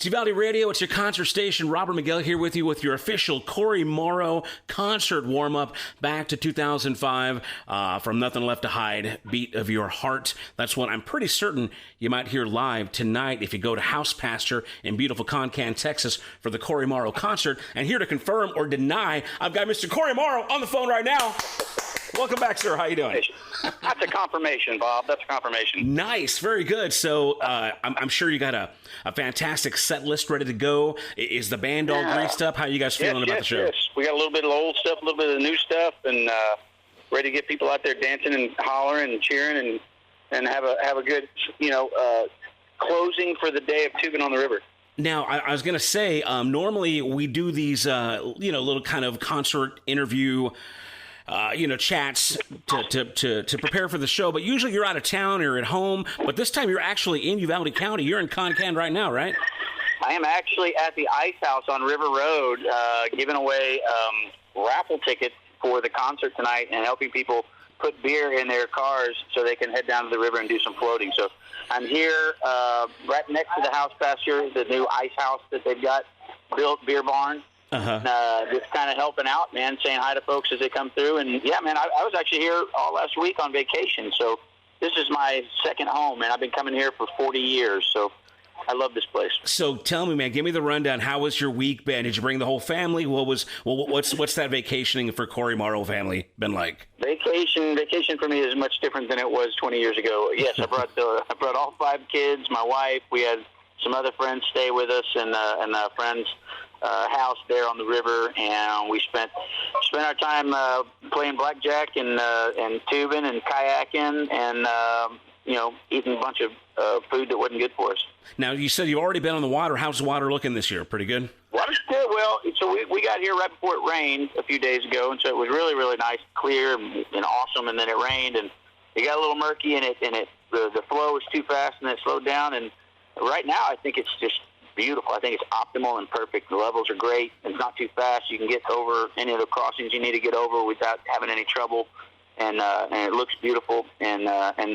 Uvalde Radio, it's your concert station. Robert Miguel here with you with your official Cory Morrow concert warm-up back to 2005 from Nothing Left to Hide, Beat of Your Heart. That's what I'm pretty certain you might hear live tonight if you go to House Pasture in beautiful Concan, Texas for the Cory Morrow concert. And here to confirm or deny, I've got Mr. Cory Morrow on the phone right now. Welcome back, sir. How you doing? That's a confirmation, Bob. That's a confirmation. Nice. Very good. So I'm sure you got a fantastic set list ready to go. Is the band all greased up? How are you guys feeling about the show? Yes. We got a little bit of the old stuff, a little bit of the new stuff, and ready to get people out there dancing and hollering and cheering and have a good, closing for the day of Tubing on the River. Now, I was going to say, normally we do these, little kind of concert interview chats to prepare for the show, but usually you're out of town or at home, but this time you're actually in Uvalde County. You're in Concan right now, right? I am actually at the Ice House on River Road, giving away raffle tickets for the concert tonight and helping people put beer in their cars so they can head down to the river and do some floating. So I'm here right next to the House Pasture, the new Ice House that they've got built, beer barn. Just kind of helping out, man, saying hi to folks as they come through. And, yeah, man, I was actually here all last week on vacation. So this is my second home, and I've been coming here for 40 years. So I love this place. So tell me, man, give me the rundown. How was your week been? Did you bring the whole family? What's that vacationing for Cory Morrow family been like? Vacation for me is much different than it was 20 years ago. Yes, I brought all 5 kids, my wife. We had some other friends stay with us, and a friend's house there on the river, and we spent our time playing blackjack and tubing and kayaking and eating a bunch of food that wasn't good for us. Now, you said you've already been on the water. How's the water looking this year? Pretty good? Water's good. Well, so we got here right before it rained a few days ago, and so it was really, really nice, clear, and awesome, and then it rained, and it got a little murky, and the flow was too fast, and it slowed down, and right now I think it's just beautiful. I think it's optimal and perfect. The levels are great. It's not too fast. You can get over any of the crossings you need to get over without having any trouble, and it looks beautiful, and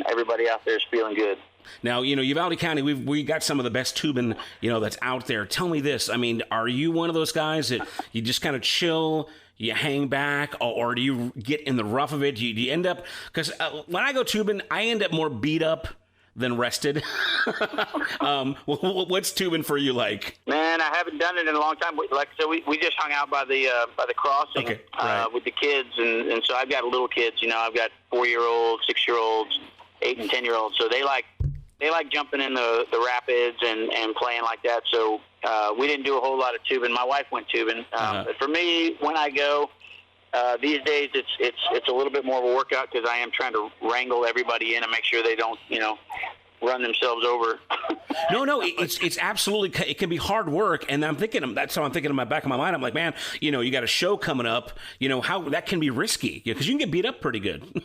everybody out there is feeling good. Now, Uvalde County, we got some of the best tubing, that's out there. Tell me this. I mean, are you one of those guys that you just kind of chill, you hang back, or do you get in the rough of it? Do you end up, because when I go tubing, I end up more beat up than rested. What's tubing for you like? Man, I haven't done it in a long time. Like I said, we just hung out by the crossing with the kids, and so I've got little kids. I've got 4-year-olds, 6-year-olds, 8 and 10-year-olds. So they like jumping in the rapids and playing like that. So we didn't do a whole lot of tubing. My wife went tubing. But for me, when I go, these days it's a little bit more of a workout because I am trying to wrangle everybody in and make sure they don't run themselves over. No, it's absolutely, it can be hard work, and that's how I'm thinking in the back of my mind. I'm like, man, you got a show coming up, how that can be risky, because you can get beat up pretty good.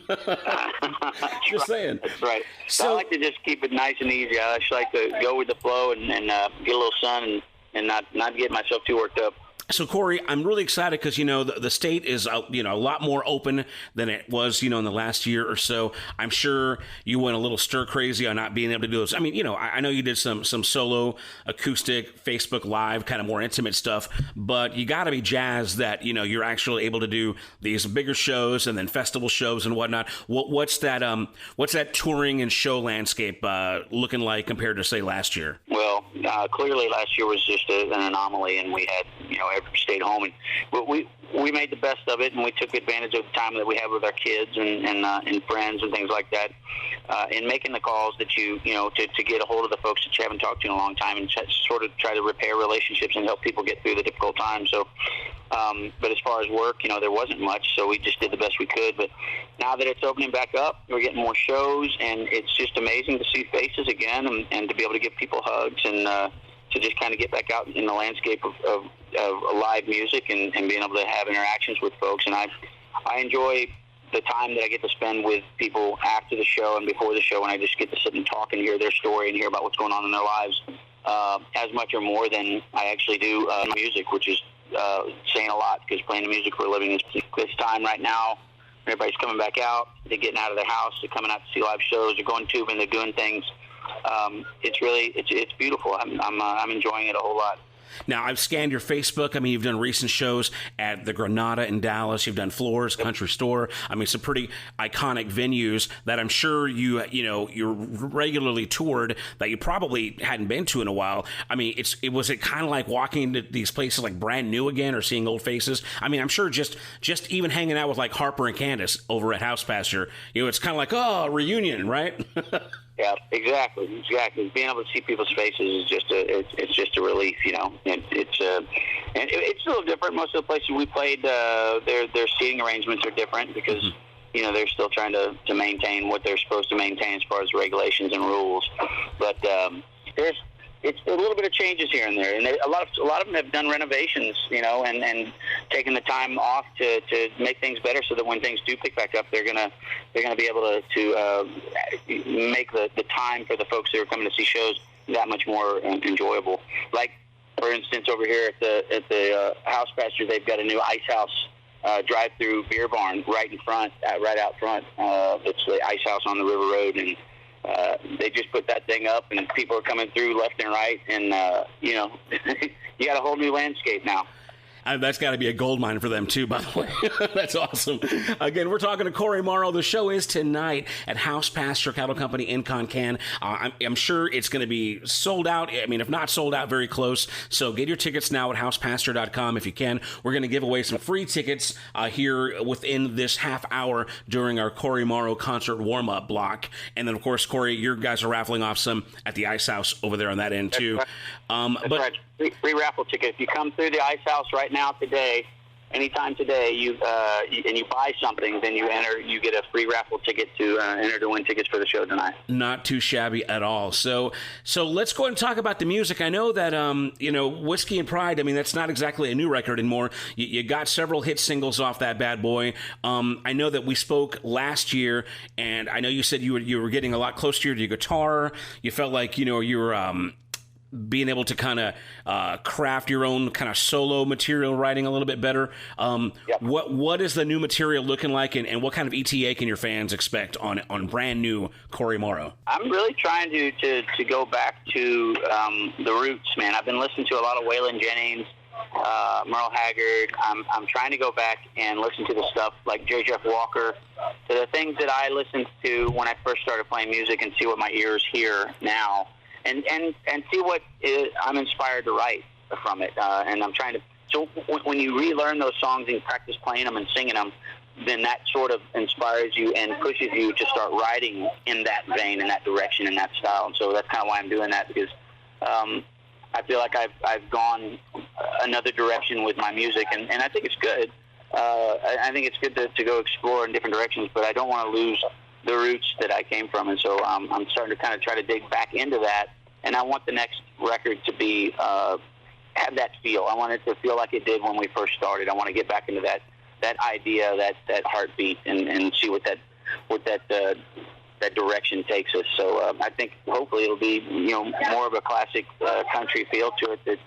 Just saying. That's right. So I like to just keep it nice and easy. I just like to go with the flow and get a little sun and not get myself too worked up. So, Cory, I'm really excited because, the state is, a lot more open than it was, in the last year or so. I'm sure you went a little stir crazy on not being able to do this. I mean, I know you did some solo acoustic Facebook Live, kind of more intimate stuff, but you got to be jazzed that, you're actually able to do these bigger shows and then festival shows and whatnot. What's that touring and show landscape looking like compared to, say, last year? Well, clearly last year was just an anomaly, and we had, everybody stayed home, but we made the best of it, and we took advantage of the time that we have with our kids and friends and things like that, in making the calls that to get a hold of the folks that you haven't talked to in a long time, and sort of try to repair relationships and help people get through the difficult times. So, but as far as work, there wasn't much, so we just did the best we could. But now that it's opening back up, we're getting more shows, and it's just amazing to see faces again, and to be able to give people hugs and to just kind of get back out in the landscape of live music and being able to have interactions with folks. And I enjoy the time that I get to spend with people after the show and before the show, and I just get to sit and talk and hear their story and hear about what's going on in their lives as much or more than I actually do music, which is saying a lot, because playing the music for a living is this time right now. Everybody's coming back out. They're getting out of their house. They're coming out to see live shows. They're going tubing. They're doing things. it's beautiful. I'm enjoying it a whole lot. Now, I've scanned your Facebook. I mean, you've done recent shows at the Granada in Dallas. You've done Floors, Country Store. I mean, some pretty iconic venues that I'm sure you're regularly toured that you probably hadn't been to in a while. I mean, was it kind of like walking into these places like brand new again or seeing old faces? I mean, I'm sure just even hanging out with like Harper and Candace over at House Pasture, it's kind of like, a reunion, right? Yeah, exactly. Being able to see people's faces is just a relief, And it's a little different. Most of the places we played, their seating arrangements are different because they're still trying to maintain what they're supposed to maintain as far as regulations and rules. But it's a little bit of changes here and there, and a lot of them have done renovations, and taken the time off to make things better, so that when things do pick back up, they're gonna be able to make the time for the folks that are coming to see shows that much more enjoyable. Like, for instance, over here at the House Pasture, they've got a new Ice House drive-through beer barn right out front. It's the Ice House on the River Road, and they just put that thing up, and people are coming through left and right, and you got a whole new landscape now. That's got to be a gold mine for them, too, by the way. That's awesome. Again, we're talking to Cory Morrow. The show is tonight at House Pasture Cattle Company in Concan. I'm sure it's going to be sold out. I mean, if not sold out, very close. So get your tickets now at housepasture.com if you can. We're going to give away some free tickets here within this half hour during our Cory Morrow concert warm-up block. And then, of course, Cory, your guys are raffling off some at the Ice House over there on that end, too. That's right. Free raffle ticket. If you come through the Ice House right now today, anytime today, and you buy something, then you get a free raffle ticket to enter to win tickets for the show tonight. Not too shabby at all. So let's go ahead and talk about the music. I know that Whiskey and Pride, I mean, that's not exactly a new record anymore. You got several hit singles off that bad boy. I know that we spoke last year, and I know you said you were getting a lot closer to your guitar. You felt like you were being able to kind of craft your own kind of solo material writing a little bit better. Yep. What is the new material looking like, and what kind of ETA can your fans expect on brand new Cory Morrow? I'm really trying to go back to the roots, man. I've been listening to a lot of Waylon Jennings, Merle Haggard. I'm trying to go back and listen to the stuff like J. Jeff Walker, to the things that I listened to when I first started playing music, and see what my ears hear now. And see what I'm inspired to write from it. And I'm trying to. So when you relearn those songs and practice playing them and singing them, then that sort of inspires you and pushes you to start writing in that vein, in that direction, in that style. And so that's kind of why I'm doing that, because I feel like I've gone another direction with my music, and I think it's good. I think it's good to go explore in different directions, but I don't want to lose the roots that I came from, and so I'm starting to kind of try to dig back into that, and I want the next record to be have that feel. I want it to feel like it did when we first started. I want to get back into that idea, that heartbeat, and see what that direction takes us. So I think hopefully it'll be more of a classic country feel to it that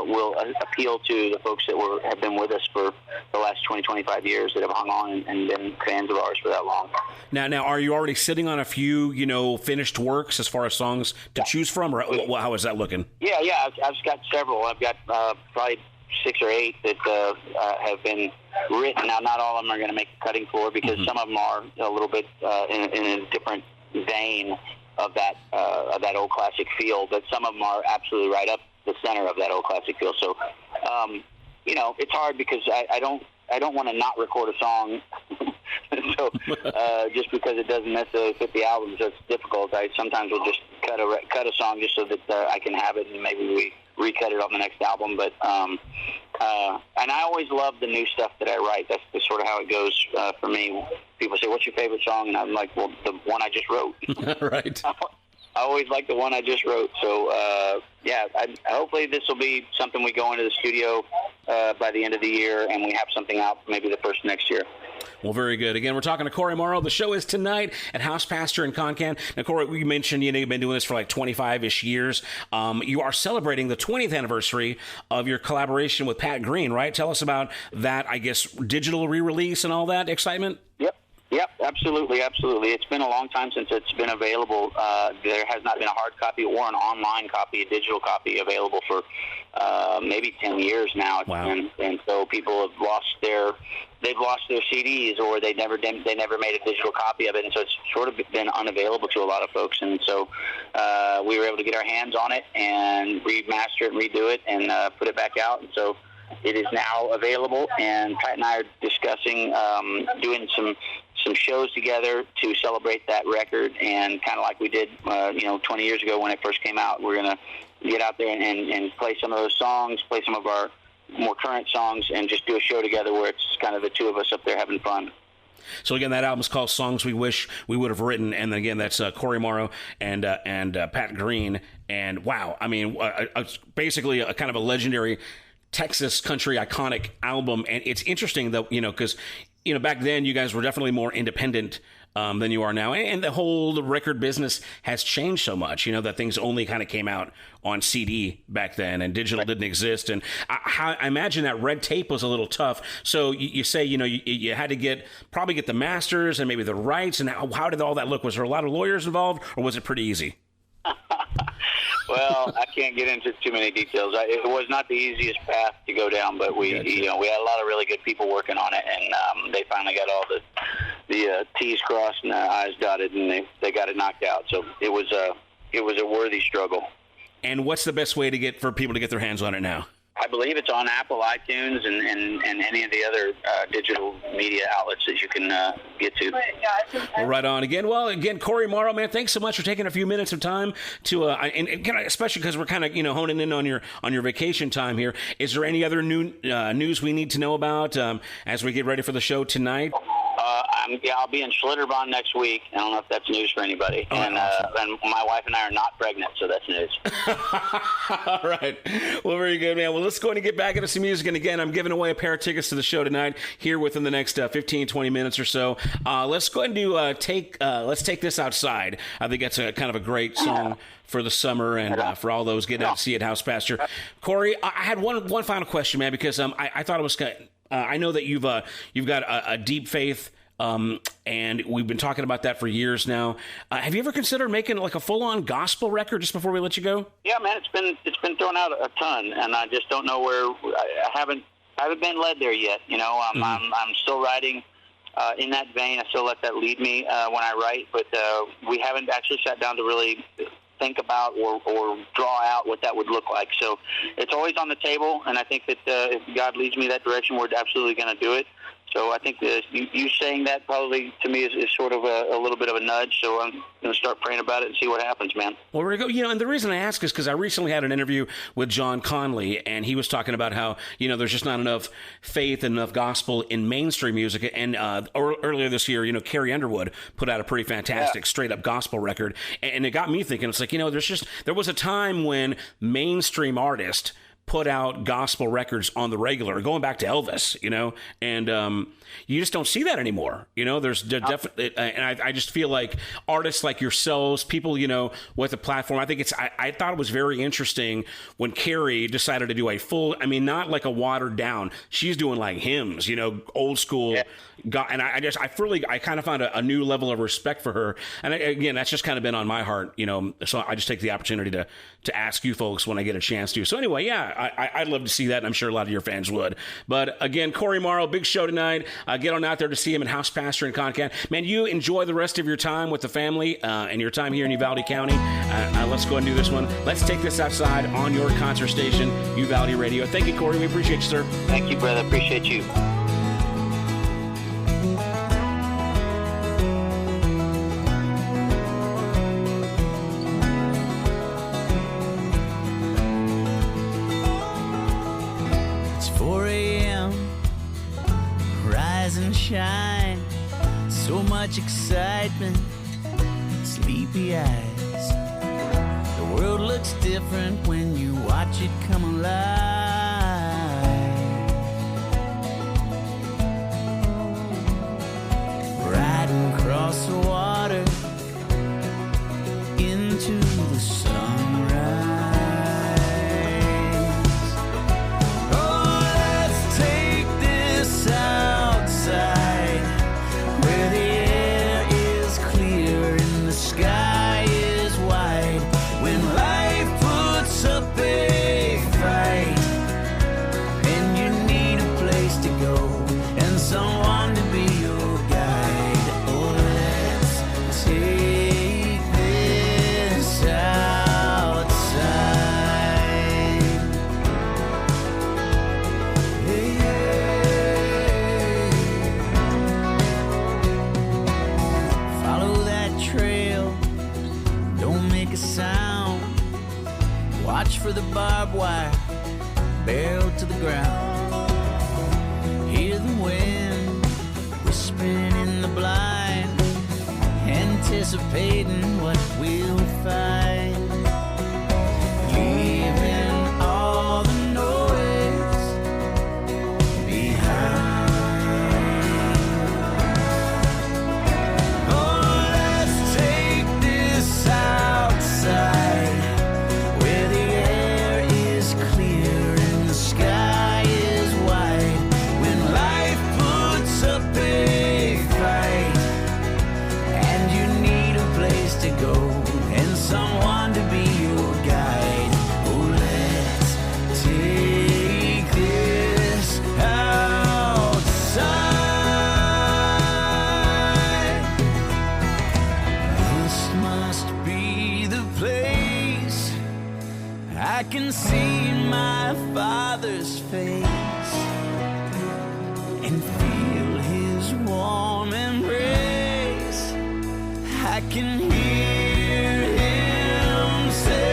will appeal to the folks that have been with us for the last 25 years, that have hung on and been fans of ours for that long. Now, are you already sitting on a few finished works as far as songs to choose from, or how is that looking? Yeah, I've got several. I've got probably 6 or 8 that have been written. Now, not all of them are going to make the cutting floor, because some of them are a little bit in a different vein of that old classic feel, but some of them are absolutely right up the center of that old classic feel. So, it's hard because I don't want to not record a song. So just because it doesn't necessarily fit the album, so it's difficult. I sometimes will just cut a song just so that I can have it, and maybe we recut it on the next album. But and I always love the new stuff that I write. That's sort of how it goes for me. People say, "What's your favorite song?" And I'm like, "Well, the one I just wrote." Right. I always like the one I just wrote. So hopefully this will be something we go into the studio by the end of the year, and we have something out maybe the first next year. Well, very good. Again, we're talking to Cory Morrow. The show is tonight at House Pasture in Concan. Now, Cory, we mentioned you've been doing this for like 25-ish years. You are celebrating the 20th anniversary of your collaboration with Pat Green, right? Tell us about that, I guess, digital re-release and all that excitement. Yep. Yep, absolutely, absolutely. It's been a long time since it's been available. There has not been a hard copy or an online copy, a digital copy available for maybe 10 years now. Wow. And so people have they've lost their CDs, or they never made a digital copy of it, and so it's sort of been unavailable to a lot of folks. And so we were able to get our hands on it and remaster it and redo it and put it back out. And so it is now available, and Pat and I are discussing doing some shows together to celebrate that record, and kind of like we did 20 years ago when it first came out. We're going to get out there and play some of those songs, play some of our more current songs, and just do a show together where it's kind of the two of us up there having fun. So again, that album's called "Songs We Wish We Would Have Written," and again, that's Cory Morrow and Pat Green. And wow, I mean, basically a kind of a legendary Texas country iconic album. And it's interesting though, because back then you guys were definitely more independent than you are now, and the whole record business has changed so much. That things only kind of came out on CD back then, and digital didn't exist. And I imagine that red tape was a little tough. So you say you had to probably get the masters and maybe the rights. And how did all that look? Was there a lot of lawyers involved, or was it pretty easy? Well, I can't get into too many details. It was not the easiest path to go down, but we had a lot of really good people working on it, and they finally got all the T's crossed and the I's dotted, and they got it knocked out. So it was a worthy struggle. And what's the best way for people to get their hands on it now? I believe it's on Apple, iTunes, and any of the other digital media outlets that you can get to. Well, right on. Again, Cory Morrow, man, thanks so much for taking a few minutes of time to, and especially because we're kind of honing in on your vacation time here. Is there any other news we need to know about as we get ready for the show tonight? I'll be in Schlitterbahn next week. I don't know if that's news for anybody. Oh, and my wife and I are not pregnant, so that's news. All right. Well, very good, man. Well, let's go ahead and get back into some music. And again, I'm giving away a pair of tickets to the show tonight here within the next 15, 20 minutes or so. Let's go ahead and let's take this outside. I think that's a kind of a great song for the summer and for all those getting out to see it, House Pasture. Cory, I had one final question, man, because I thought it was kind of, I know that you've got a deep faith, and we've been talking about that for years now. Have you ever considered making like a full-on gospel record just before we let you go? Yeah, man, it's been thrown out a ton, and I just don't know where. I haven't been led there yet. I'm still writing in that vein. I still let that lead me when I write, but we haven't actually sat down to really think about or draw out what that would look like. So it's always on the table, and I think that if God leads me that direction, we're absolutely going to do it. So I think you saying that probably to me is sort of a little bit of a nudge. So I'm going to start praying about it and see what happens, man. Well, we're going to go. And the reason I ask is because I recently had an interview with John Conley, and he was talking about how there's just not enough faith and enough gospel in mainstream music. And earlier this year, Carrie Underwood put out a pretty fantastic straight up gospel record, and it got me thinking. It's like there was a time when mainstream artists put out gospel records on the regular, going back to Elvis, and you just don't see that anymore. There's definitely, and I just feel like artists like yourselves, people, with a platform, I think I thought it was very interesting when Carrie decided to do a full, not like a watered down, she's doing like hymns, old school. Yeah. And I kind of found a new level of respect for her. And again, that's just kind of been on my heart, so I just take the opportunity to ask you folks when I get a chance to. So anyway, I'd love to see that, and I'm sure a lot of your fans would. But again, Cory Morrow, big show tonight. Get on out there to see him in House Pasture in Concan. Man, you enjoy the rest of your time with the family and your time here in Uvalde County. Let's go ahead and do this one. Let's take this outside on your concert station, Uvalde Radio. Thank you, Cory. We appreciate you, sir. Thank you, brother. Appreciate you. Shine, so much excitement, sleepy eyes. The world looks different when you watch it come alive. Riding across the water into the sunrise. Oh, let's take this outside where the barrel to the ground. Hear the wind whispering in the blind, anticipating what we'll find. Leaving all the noise behind. Oh, let's take this outside, where the air is clear and the sky is wide. When life puts up a fight and you need a place to go and someone to be your guide. Oh, let's take this outside. This must be the place. I can see my Father's face and feel His warm embrace. I can hear Him say,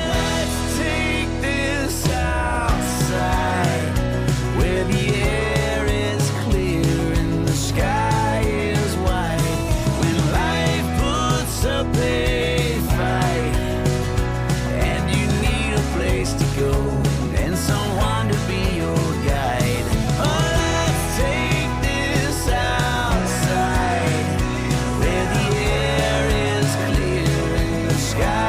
let's take this outside, where the air is clear and the sky is wide. When life puts up a fight and you need a place to go and someone to be your guide. Oh, let's take this outside, where the air is clear and the sky